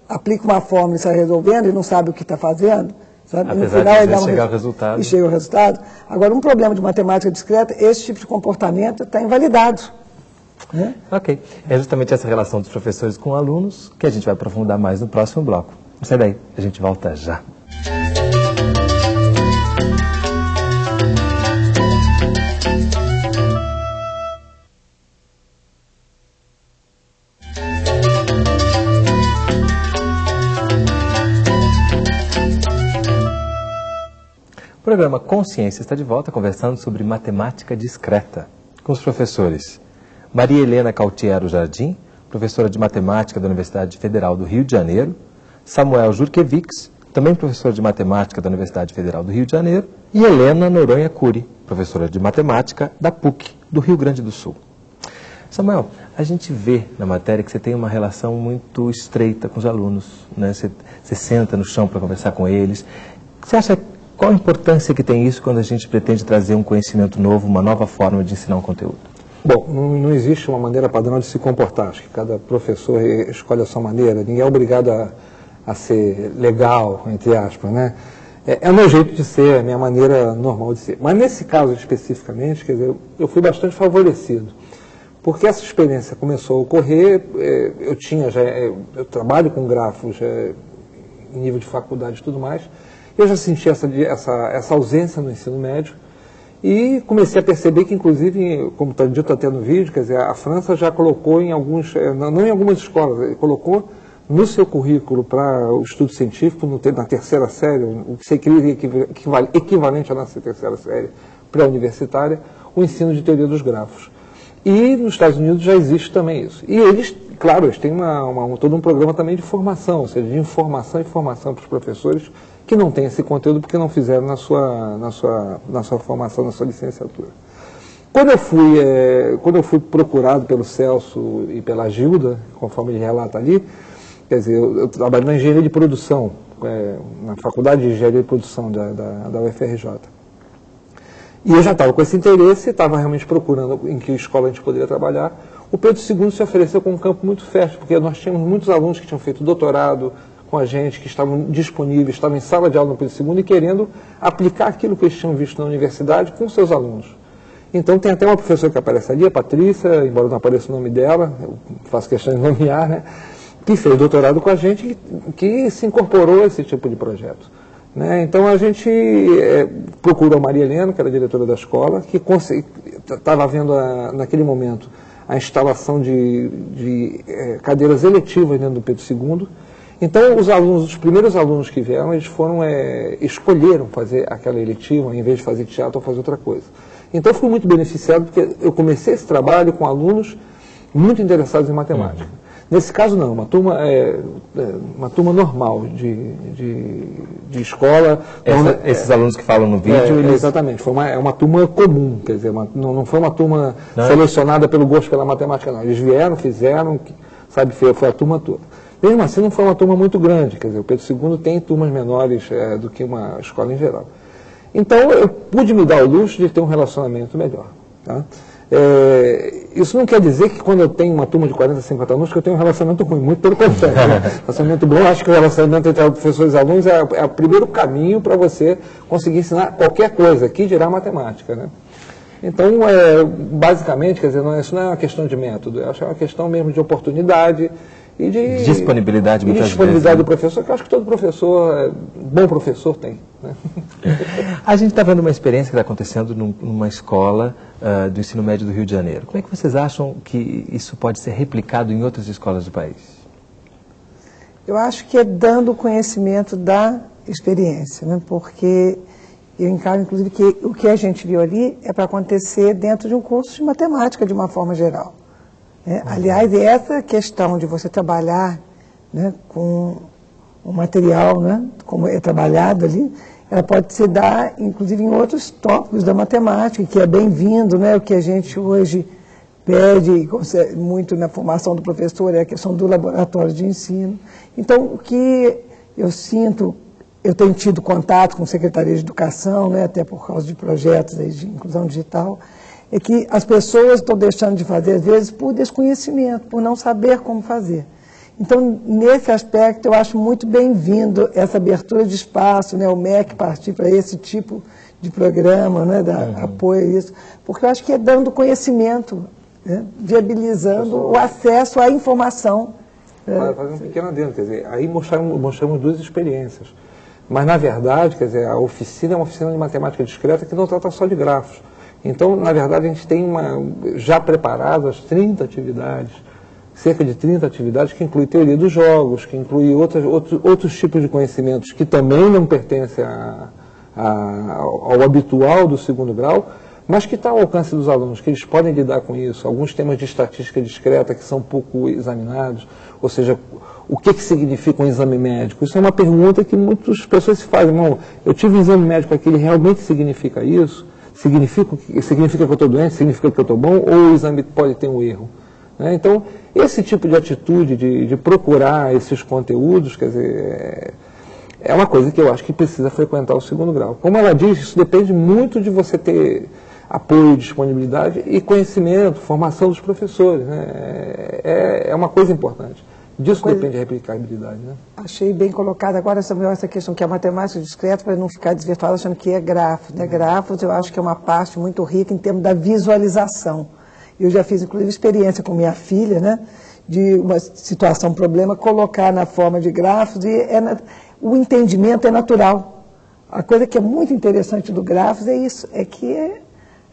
aplica uma fórmula e sai resolvendo e não sabe o que está fazendo. Sabe? Apesar no final, de chegar ao resultado. E chega ao resultado. Agora, um problema de matemática discreta, esse tipo de comportamento está invalidado. Ok. É justamente essa relação dos professores com alunos que a gente vai aprofundar mais no próximo bloco. Não sai daí, a gente volta já. O programa Consciência está de volta conversando sobre matemática discreta com os professores Maria Helena Cautiero Jardim, professora de matemática da Universidade Federal do Rio de Janeiro, Samuel Jurkevics, também professor de matemática da Universidade Federal do Rio de Janeiro, e Helena Noronha Cury, professora de matemática da PUC do Rio Grande do Sul. Samuel, a gente vê na matéria que você tem uma relação muito estreita com os alunos, né? Você senta no chão para conversar com eles. Você acha qual a importância que tem isso quando a gente pretende trazer um conhecimento novo, uma nova forma de ensinar um conteúdo? Bom, não existe uma maneira padrão de se comportar. Acho que cada professor escolhe a sua maneira. Ninguém é obrigado a ser legal, entre aspas, né? É o meu jeito de ser, a minha maneira normal de ser. Mas nesse caso especificamente, quer dizer, eu fui bastante favorecido. Porque essa experiência começou a ocorrer, eu trabalho com grafos em nível de faculdade e tudo mais, eu já senti essa ausência no ensino médio, e comecei a perceber que, inclusive, como está dito até no vídeo, quer dizer, a França já colocou em alguns, não em algumas escolas, colocou no seu currículo para o estudo científico, na terceira série, o que seria equivalente à nossa terceira série pré-universitária, o ensino de teoria dos grafos. E nos Estados Unidos já existe também isso. E eles, claro, eles têm todo um programa também de formação, ou seja, de informação e formação para os professores que não têm esse conteúdo porque não fizeram na sua formação, na sua licenciatura. Quando eu fui procurado pelo Celso e pela Gilda, conforme ele relata ali, quer dizer, eu trabalho na engenharia de produção, na Faculdade de Engenharia de Produção da UFRJ. E eu já estava com esse interesse, estava realmente procurando em que escola a gente poderia trabalhar. O Pedro II se ofereceu com um campo muito fértil, porque nós tínhamos muitos alunos que tinham feito doutorado com a gente, que estavam disponíveis, estavam em sala de aula no Pedro II e querendo aplicar aquilo que eles tinham visto na universidade com seus alunos. Então tem até uma professora que aparece ali, a Patrícia, embora não apareça o nome dela, eu faço questão de nomear, né, que fez doutorado com a gente, que se incorporou a esse tipo de projeto. Né? Então a gente procurou a Maria Helena, que era a diretora da escola, que estava vendo naquele momento a instalação de cadeiras eletivas dentro do Pedro II. Então os primeiros alunos que vieram, eles escolheram fazer aquela eletiva, em vez de fazer teatro ou fazer outra coisa. Então eu fui muito beneficiado, porque eu comecei esse trabalho com alunos muito interessados em matemática. Nesse caso não, uma turma normal de escola. Esses alunos que falam no vídeo, eles... Exatamente, é uma turma comum, quer dizer, não foi uma turma selecionada pelo gosto pela matemática, não. Eles vieram, fizeram, sabe, foi a turma toda. Mesmo assim não foi uma turma muito grande, quer dizer, o Pedro II tem turmas menores do que uma escola em geral. Então eu pude me dar o luxo de ter um relacionamento melhor. Tá? Isso não quer dizer que quando eu tenho uma turma de 40, 50 alunos que eu tenho um relacionamento ruim, muito pelo contrário. Relacionamento bom, acho que o relacionamento entre professores e alunos é o primeiro caminho para você conseguir ensinar qualquer coisa, aqui dirá matemática. Né? Então, basicamente, quer dizer, isso não é uma questão de método, eu acho que é uma questão mesmo de oportunidade e de disponibilidade, muitas disponibilidade vezes, do professor, que eu acho que todo professor, bom professor tem. Né? A gente está vendo uma experiência que está acontecendo numa escola do ensino médio do Rio de Janeiro. Como é que vocês acham que isso pode ser replicado em outras escolas do país? Eu acho que é dando conhecimento da experiência, né? Porque eu encaro, inclusive, que o que a gente viu ali é para acontecer dentro de um curso de matemática, de uma forma geral. Né? Aliás, essa questão de você trabalhar, né, com o material, né, como é trabalhado ali, ela pode se dar, inclusive, em outros tópicos da matemática, que é bem-vindo, né? O que a gente hoje pede muito na formação do professor é a questão do laboratório de ensino. Então, o que eu sinto, eu tenho tido contato com a Secretaria de Educação, né, até por causa de projetos aí de inclusão digital, é que as pessoas estão deixando de fazer, às vezes, por desconhecimento, por não saber como fazer. Então, nesse aspecto, eu acho muito bem-vindo essa abertura de espaço, né, o MEC partir para esse tipo de programa, né, dar apoio a isso, porque eu acho que é dando conhecimento, né, viabilizando o acesso à informação. Fazer um pequeno adendo, quer dizer, aí mostramos duas experiências. Mas, na verdade, quer dizer, a oficina é uma oficina de matemática discreta que não trata só de grafos. Então, na verdade, a gente tem já preparadas 30 atividades, cerca de 30 atividades, que inclui teoria dos jogos, que inclui outros tipos de conhecimentos que também não pertencem ao habitual do segundo grau, mas que está ao alcance dos alunos, que eles podem lidar com isso. Alguns temas de estatística discreta que são pouco examinados, ou seja, o que significa um exame médico? Isso é uma pergunta que muitas pessoas se fazem. Não, eu tive um exame médico aqui, ele realmente significa isso? Significa que eu estou doente? Significa que eu estou bom? Ou o exame pode ter um erro? Né? Então, esse tipo de atitude de procurar esses conteúdos, quer dizer, é uma coisa que eu acho que precisa frequentar o segundo grau. Como ela diz, isso depende muito de você ter apoio, disponibilidade e conhecimento, formação dos professores. Né? É uma coisa importante. Disso depende a replicabilidade. Né? Achei bem colocado agora essa questão que é a matemática discreta, para não ficar desvirtuado achando que é grafos. Né? Grafos eu acho que é uma parte muito rica em termos da visualização. Eu já fiz, inclusive, experiência com minha filha, né, de uma situação, problema, colocar na forma de grafos, e o entendimento é natural. A coisa que é muito interessante do grafos é isso, é que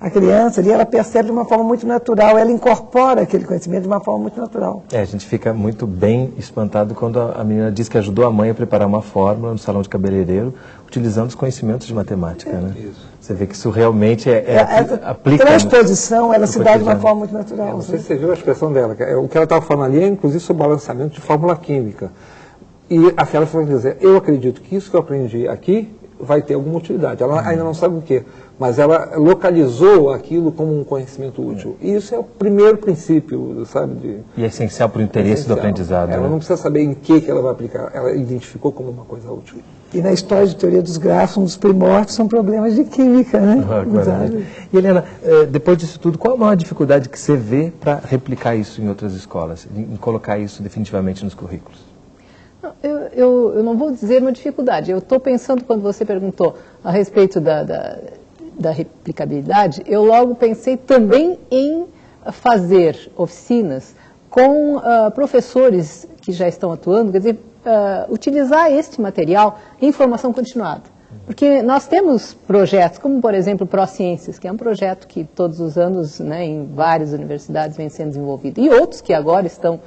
a criança ali, ela percebe de uma forma muito natural, ela incorpora aquele conhecimento de uma forma muito natural. A gente fica muito bem espantado quando a menina diz que ajudou a mãe a preparar uma fórmula no salão de cabeleireiro, utilizando os conhecimentos de matemática, né? Isso. Você vê que isso realmente aplica. A transposição, ela se dá de uma forma muito natural. Não sei se você viu a expressão dela. O que ela estava falando ali é, inclusive, sobre o balanceamento de fórmula química. E a Fiala foi dizer, eu acredito que isso que eu aprendi aqui vai ter alguma utilidade. Ela ainda não sabe o quê, mas ela localizou aquilo como um conhecimento útil. E isso é o primeiro princípio, sabe? E é essencial para o interesse do aprendizado. Ela não precisa saber em que ela vai aplicar, ela identificou como uma coisa útil. E na história de teoria dos grafos, um dos primórdios são problemas de química, né? E, Helena, depois disso tudo, qual a maior dificuldade que você vê para replicar isso em outras escolas, em colocar isso definitivamente nos currículos? Eu não vou dizer uma dificuldade. Eu estou pensando, quando você perguntou a respeito da replicabilidade, eu logo pensei também em fazer oficinas com professores que já estão atuando, quer dizer, utilizar este material em formação continuada. Porque nós temos projetos, como por exemplo o ProCiências, que é um projeto que todos os anos, né, em várias universidades vem sendo desenvolvido, e outros que agora estão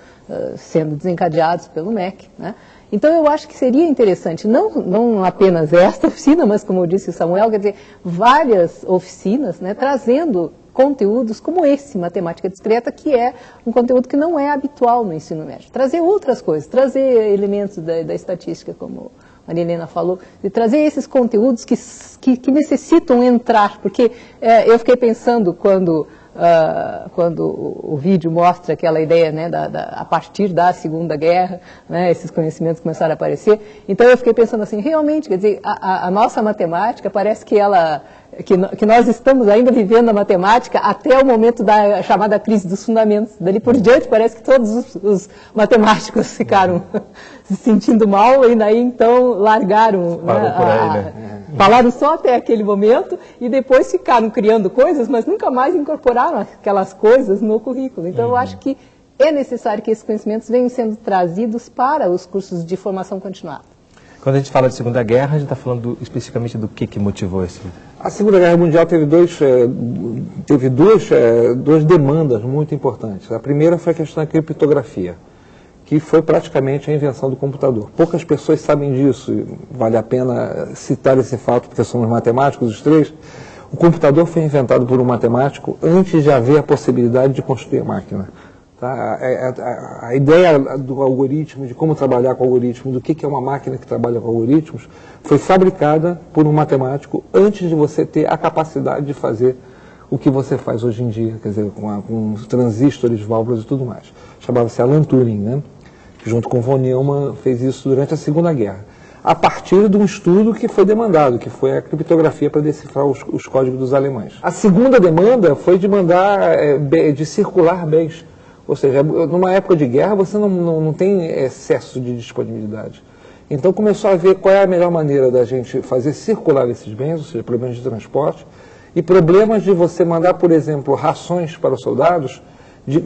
sendo desencadeados pelo MEC. Né? Então eu acho que seria interessante, não apenas esta oficina, mas como disse o Samuel, quer dizer, várias oficinas, né, trazendo conteúdos como esse, matemática discreta, que é um conteúdo que não é habitual no ensino médio. Trazer outras coisas, trazer elementos da estatística, como a Maria Helena falou, de trazer esses conteúdos que necessitam entrar, porque eu fiquei pensando quando o vídeo mostra aquela ideia, né, a partir da Segunda Guerra, né, esses conhecimentos começaram a aparecer, então eu fiquei pensando assim, realmente, quer dizer, a nossa matemática parece que nós estamos ainda vivendo a matemática até o momento da chamada crise dos fundamentos. Dali por diante parece que todos os matemáticos ficaram se sentindo mal, e daí então largaram, Parou por aí, né? Falaram só até aquele momento e depois ficaram criando coisas, mas nunca mais incorporaram aquelas coisas no currículo. Então eu acho que é necessário que esses conhecimentos venham sendo trazidos para os cursos de formação continuada. Quando a gente fala de Segunda Guerra, a gente está falando especificamente do que motivou esse... A Segunda Guerra Mundial teve duas demandas muito importantes. A primeira foi a questão da criptografia, que foi praticamente a invenção do computador. Poucas pessoas sabem disso, e vale a pena citar esse fato, porque somos matemáticos os três. O computador foi inventado por um matemático antes de haver a possibilidade de construir a máquina. Tá? A ideia do algoritmo, de como trabalhar com o algoritmo, do que é uma máquina que trabalha com algoritmos, foi fabricada por um matemático antes de você ter a capacidade de fazer o que você faz hoje em dia, quer dizer, com os transistores, válvulas e tudo mais. Chamava-se Alan Turing, né? Que junto com von Neumann fez isso durante a Segunda Guerra, a partir de um estudo que foi demandado, que foi a criptografia para decifrar os códigos dos alemães. A segunda demanda foi de de circular bens. Ou seja, numa época de guerra você não tem excesso de disponibilidade. Então começou a ver qual é a melhor maneira da gente fazer circular esses bens, ou seja, problemas de transporte, e problemas de você mandar, por exemplo, rações para os soldados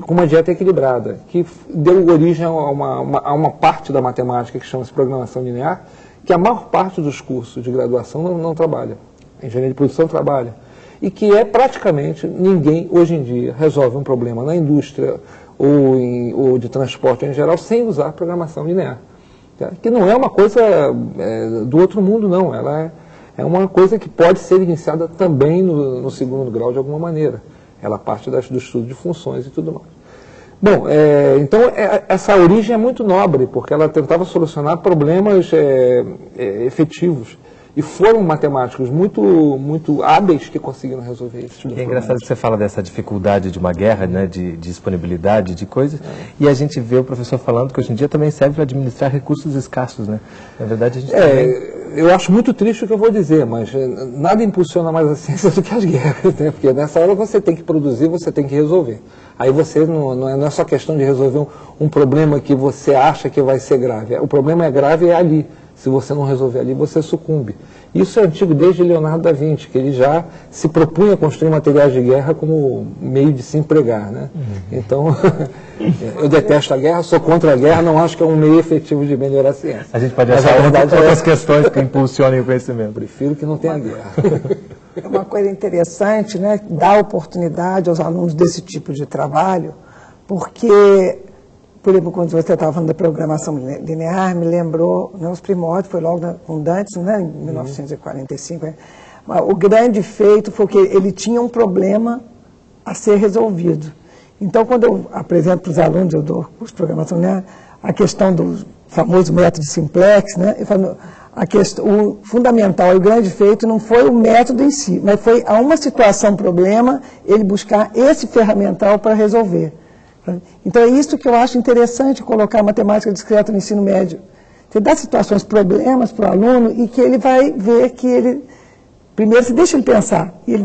com uma dieta equilibrada, que deu origem a uma parte da matemática que chama-se programação linear, que a maior parte dos cursos de graduação não trabalha. A engenharia de produção trabalha. E que praticamente ninguém, hoje em dia, resolve um problema na indústria ou de transporte em geral sem usar programação linear. Tá? Que não é uma coisa do outro mundo, não. Ela é uma coisa que pode ser iniciada também no segundo grau de alguma maneira. Ela parte do estudo de funções e tudo mais. Bom, então essa origem é muito nobre, porque ela tentava solucionar problemas efetivos. E foram matemáticos muito hábeis que conseguiram resolver isso. É engraçado que você fala dessa dificuldade de uma guerra, né, de disponibilidade de coisas, e a gente vê o professor falando que hoje em dia também serve para administrar recursos escassos, né? Na verdade, a gente eu acho muito triste o que eu vou dizer, mas nada impulsiona mais a ciência do que as guerras, né? Porque nessa hora você tem que produzir, você tem que resolver. Aí você não é só questão de resolver um problema que você acha que vai ser grave. O problema é grave ali. Se você não resolver ali, você sucumbe. Isso é antigo desde Leonardo da Vinci, que ele já se propunha a construir materiais de guerra como meio de se empregar, né? Então, eu detesto a guerra, sou contra a guerra, não acho que é um meio efetivo de melhorar a ciência. A gente pode achar outras questões que impulsionem o conhecimento. Prefiro que não tenha guerra. É uma coisa interessante, né? Dar oportunidade aos alunos desse tipo de trabalho, porque... Por exemplo, quando você estava falando da programação linear, me lembrou, né, os primórdios, foi logo com Dantes, né, em 1945. Né? O grande feito foi que ele tinha um problema a ser resolvido. Então, quando eu apresento para os alunos, eu dou curso de programação linear, a questão do famoso método simplex, né, eu falo, o fundamental e o grande feito não foi o método em si, mas foi a uma situação, problema, ele buscar esse ferramental para resolver. Então é isso que eu acho interessante, colocar a matemática discreta no ensino médio. Você dá situações, problemas para o aluno e que ele vai ver que ele... Primeiro, você deixa ele pensar, e ele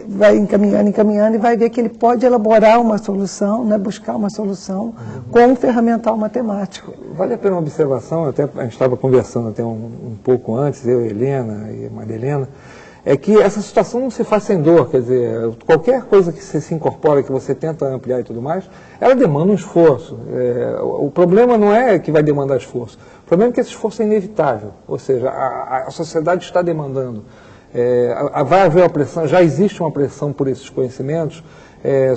vai encaminhando e vai ver que ele pode elaborar uma solução, né, buscar uma solução com um ferramental matemático. Vale a pena uma observação, a gente estava conversando até um pouco antes, eu, Helena e a Maria Helena, é que essa situação não se faz sem dor, quer dizer, qualquer coisa que você se incorpora, que você tenta ampliar e tudo mais, ela demanda um esforço. O problema não é que vai demandar esforço, o problema é que esse esforço é inevitável, ou seja, a sociedade está demandando. Vai haver uma pressão, já existe uma pressão por esses conhecimentos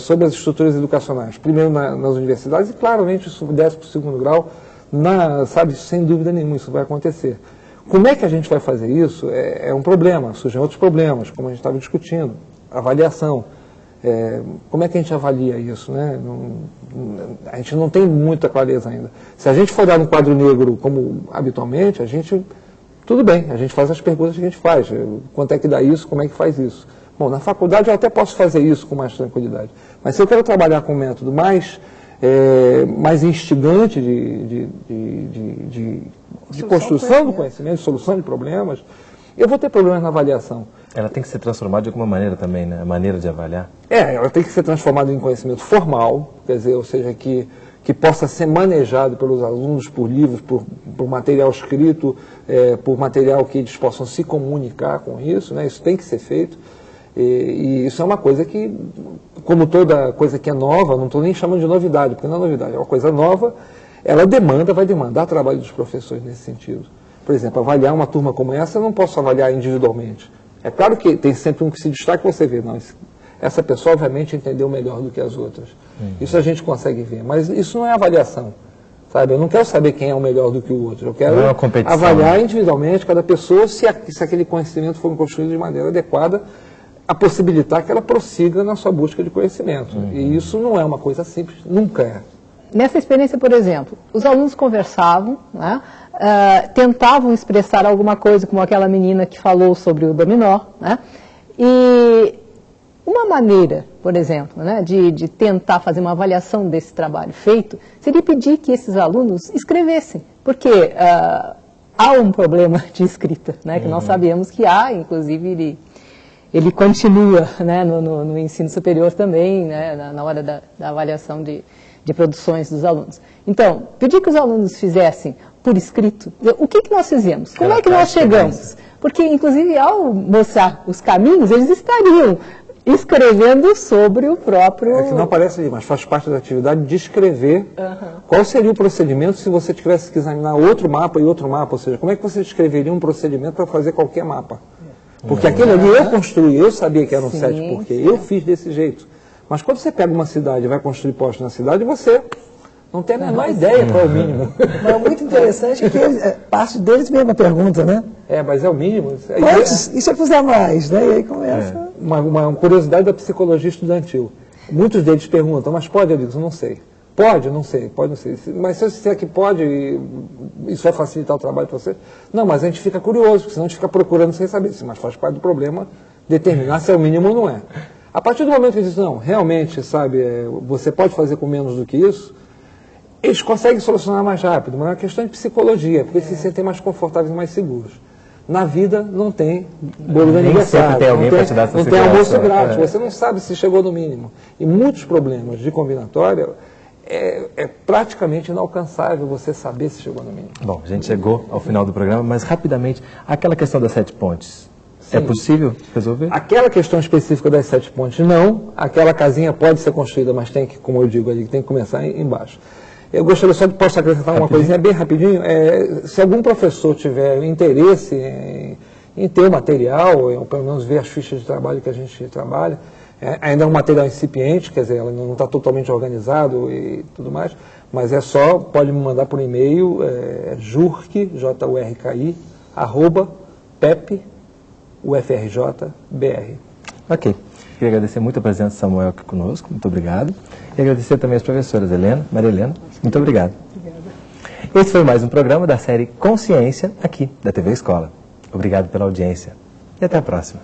sobre as estruturas educacionais, primeiro nas universidades e claramente isso desce para o segundo grau, sabe, sem dúvida nenhuma isso vai acontecer. Como é que a gente vai fazer isso? É um problema, surgem outros problemas, como a gente estava discutindo, avaliação. Como é que a gente avalia isso, né? A gente não tem muita clareza ainda. Se a gente for olhar no quadro negro como habitualmente, tudo bem, a gente faz as perguntas que a gente faz. Quanto é que dá isso, como é que faz isso? Bom, na faculdade eu até posso fazer isso com mais tranquilidade. Mas se eu quero trabalhar com um método mais instigante de construção do conhecimento, de solução de problemas, eu vou ter problemas na avaliação. Ela tem que ser transformada de alguma maneira também, né? A maneira de avaliar. Ela tem que ser transformada em conhecimento formal, quer dizer, ou seja, que que possa ser manejado pelos alunos por livros, por material escrito, por material que eles possam se comunicar com isso, né? Isso tem que ser feito. E isso é uma coisa que, como toda coisa que é nova, não estou nem chamando de novidade, porque não é novidade, é uma coisa nova, ela vai demandar trabalho dos professores nesse sentido. Por exemplo, avaliar uma turma como essa, eu não posso avaliar individualmente. É claro que tem sempre um que se destaca, você vê, não, essa pessoa obviamente entendeu melhor do que as outras. Isso a gente consegue ver, mas isso não é avaliação, sabe? Eu não quero saber quem é o melhor do que o outro, eu quero avaliar individualmente cada pessoa se aquele conhecimento for construído de maneira adequada a possibilitar que ela prossiga na sua busca de conhecimento. E isso não é uma coisa simples, nunca é. Nessa experiência, por exemplo, os alunos conversavam, né, tentavam expressar alguma coisa, como aquela menina que falou sobre o dominó, né, e uma maneira, por exemplo, né, de tentar fazer uma avaliação desse trabalho feito, seria pedir que esses alunos escrevessem, porque há um problema de escrita, né, que nós sabemos que há, inclusive ele continua, né, no ensino superior também, né, na hora da avaliação de produções dos alunos. Então, pedir que os alunos fizessem por escrito, o que nós fizemos? Como é que nós chegamos? Porque, inclusive, ao mostrar os caminhos, eles estariam escrevendo sobre o próprio... É que não aparece ali, mas faz parte da atividade de escrever qual seria o procedimento se você tivesse que examinar outro mapa e outro mapa, ou seja, como é que você descreveria um procedimento para fazer qualquer mapa? Porque aquele ali eu construí, eu sabia que era um 7 porque eu fiz desse jeito. Mas quando você pega uma cidade e vai construir postos na cidade, você não tem a menor ideia qual é o mínimo. Mas é muito interessante que parte deles mesma pergunta, né? Mas é o mínimo. E se eu fizer mais, né? E aí começa... Uma curiosidade da psicologia estudantil. Muitos deles perguntam, mas pode, eu digo, não sei. Pode? Não sei, pode, não sei. Mas se eu disser que pode, isso vai facilitar o trabalho para você? Não, mas a gente fica curioso, porque senão a gente fica procurando sem saber. Mas faz parte do problema determinar se é o mínimo ou não é. A partir do momento que eles dizem, não, realmente, sabe, você pode fazer com menos do que isso, eles conseguem solucionar mais rápido, mas é uma questão de psicologia, porque eles se sentem mais confortáveis e mais seguros. Na vida não tem bolo de aniversário, não tem almoço grátis, você não sabe se chegou no mínimo. E muitos problemas de combinatória é praticamente inalcançável você saber se chegou no mínimo. Bom, a gente chegou ao final do programa, mas rapidamente, aquela questão das 7 pontes, é possível resolver? Aquela questão específica das 7 pontes, não. Aquela casinha pode ser construída, mas tem que, como eu digo ali, tem que começar embaixo. Eu gostaria só de posso acrescentar uma coisinha bem rapidinho. Se algum professor tiver interesse em ter o material, ou pelo menos ver as fichas de trabalho que a gente trabalha, ainda é um material incipiente, quer dizer, ela não está totalmente organizado e tudo mais, mas pode me mandar por e-mail, jurki, J-U-R-K-I, @pep, UFRJ-BR. Ok. Queria agradecer muito a presença de Samuel aqui conosco, muito obrigado. E agradecer também as professoras Maria Helena, muito obrigado. Obrigada. Esse foi mais um programa da série Consciência, aqui da TV Escola. Obrigado pela audiência e até a próxima.